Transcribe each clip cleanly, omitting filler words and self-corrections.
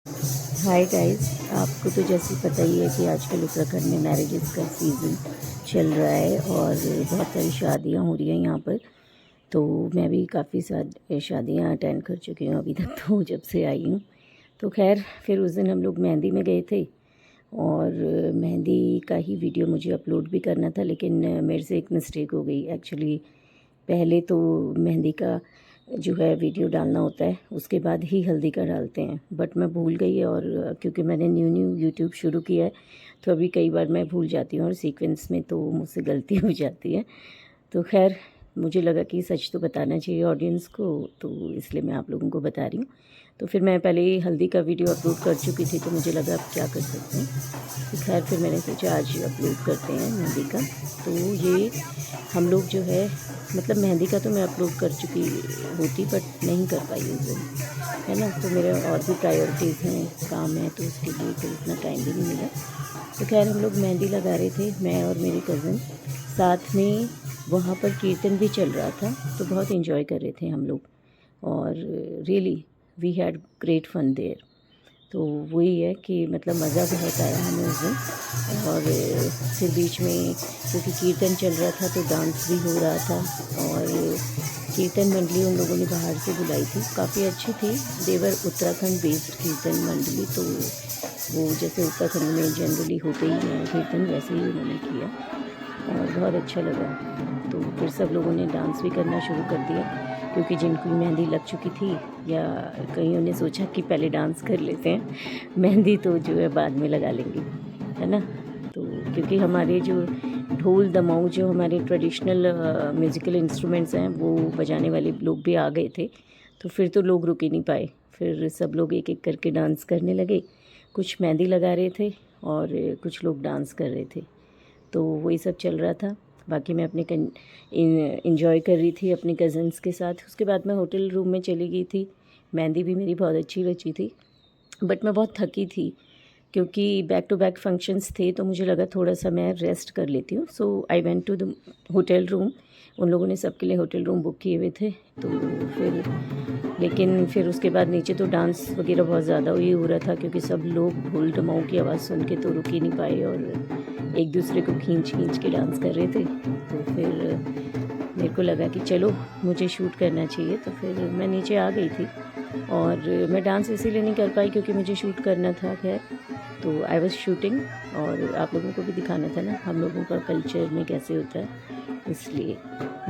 Hi guys, आपको तो जैसे पता ही है कि आजकल उत्तराखंड में मैरिजेस का सीज़न चल रहा है और बहुत सारी शादियां हो रही हैं यहाँ पर। तो मैं भी काफ़ी सारी शादियां अटेंड कर चुकी हूँ अभी तक तो जब से आई हूँ। तो खैर फिर उस दिन हम लोग मेहंदी में गए थे और मेहंदी का ही वीडियो मुझे अपलोड भी करना था, लेकिन मेरे से एक मिस्टेक हो गई एक्चुअली। पहले तो मेहंदी का जो है वीडियो डालना होता है, उसके बाद ही हल्दी का डालते हैं, बट मैं भूल गई। और क्योंकि मैंने न्यू यूट्यूब शुरू किया है तो अभी कई बार मैं भूल जाती हूँ और सीक्वेंस में तो मुझसे गलती हो जाती है। तो खैर मुझे लगा कि सच तो बताना चाहिए ऑडियंस को, तो इसलिए मैं आप लोगों को बता रही हूँ। तो फिर मैं पहले ही हल्दी का वीडियो अपलोड कर चुकी थी, तो मुझे लगा अब क्या कर सकते हैं। तो खैर फिर मैंने सोचा आज अपलोड करते हैं मेहंदी का। तो ये हम लोग जो है मतलब मेहंदी का तो मैं अपलोड कर चुकी होती, बट नहीं कर पाई उस दिन, है ना। तो मेरे और भी प्रायोरिटीज़ हैं, काम है, तो उसके लिए तो इतना टाइम भी नहीं मिला। तो खैर हम लोग मेहंदी लगा रहे थे, मैं और मेरे कज़न साथ में। वहाँ पर कीर्तन भी चल रहा था, तो बहुत इन्जॉय कर रहे थे हम लोग। और really we had great fun there. तो वही है कि मतलब मज़ा बहुत आया हमें उस दिन। और फिर बीच में क्योंकि कीर्तन चल रहा था तो डांस भी हो रहा था। और कीर्तन मंडली उन लोगों ने बाहर से बुलाई थी, काफ़ी अच्छी थी। देवर उत्तराखंड बेस्ड कीर्तन मंडली, तो वो जैसे उत्तराखंड में जनरली होते ही हैं कीर्तन, वैसे ही उन्होंने किया और बहुत अच्छा लगा। तो फिर सब लोगों ने डांस भी करना शुरू कर दिया, क्योंकि जिनकी मेहंदी लग चुकी थी या कईयों ने सोचा कि पहले डांस कर लेते हैं, मेहंदी तो जो है बाद में लगा लेंगे, है ना। तो क्योंकि हमारे जो ढोल दमाऊ जो हमारे ट्रेडिशनल म्यूज़िकल इंस्ट्रूमेंट्स हैं वो बजाने वाले लोग भी आ गए थे, तो फिर तो लोग रुक ही नहीं पाए। फिर सब लोग एक एक करके डांस करने लगे। कुछ मेहंदी लगा रहे थे और कुछ लोग डांस कर रहे थे। तो वही सब चल रहा था। बाकी मैं अपने इंजॉय कर रही थी अपने कज़न्स के साथ। उसके बाद मैं होटल रूम में चली गई थी। मेहंदी भी मेरी बहुत अच्छी बची थी, बट मैं बहुत थकी थी क्योंकि बैक टू बैक फंक्शंस थे, तो मुझे लगा थोड़ा सा मैं रेस्ट कर लेती हूँ। So I went to the hotel room. उन लोगों ने सबके लिए होटल रूम बुक किए हुए थे। तो फिर लेकिन फिर उसके बाद नीचे तो डांस वगैरह बहुत ज़्यादा ही हो रहा था, क्योंकि सब लोग ढोल ढमाऊ की आवाज़ सुन के तो रुक ही नहीं पाए और एक दूसरे को खींच खींच के डांस कर रहे थे। तो फिर मेरे को लगा कि चलो मुझे शूट करना चाहिए, तो फिर मैं नीचे आ गई थी। और मैं डांस इसीलिए नहीं कर पाई क्योंकि मुझे शूट करना था। खैर तो आई वॉज शूटिंग और आप लोगों को भी दिखाना था ना हम लोगों का कल्चर में कैसे होता है, इसलिए।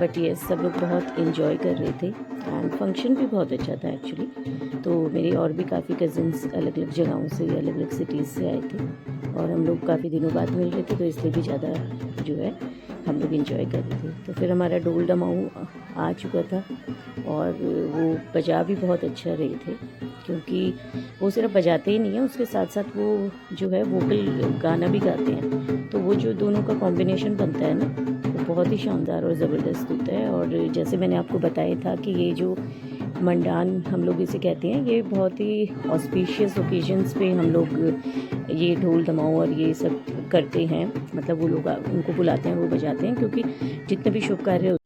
बट ये सब लोग बहुत इन्जॉय कर रहे थे एंड फंक्शन भी बहुत अच्छा था एक्चुअली। तो मेरे और भी काफ़ी कज़न्स अलग अलग जगहों से, अलग अलग सिटीज़ से आए थे और हम लोग काफ़ी दिनों बाद मिल रहे थे, तो इसलिए भी ज़्यादा जो है हम लोग इन्जॉय कर रहे थे। तो फिर हमारा ढोल दमाऊ आ चुका था और वो बजा भी बहुत अच्छा रहे थे, क्योंकि वो सिर्फ बजाते ही नहीं हैं, उसके साथ साथ वो जो है वोकल गाना भी गाते हैं। तो वो जो दोनों का कॉम्बिनेशन बनता है ना, वो बहुत ही शानदार और ज़बरदस्त होता है। और जैसे मैंने आपको बताया था कि ये जो मंडान हम लोग इसे कहते हैं, ये बहुत ही ऑस्पिशियस ओकेजन्स पे हम लोग ये ढोल दमाऊ और ये सब करते हैं। मतलब वो लोग उनको बुलाते हैं, वो बजाते हैं, क्योंकि जितने भी शुभ कार्य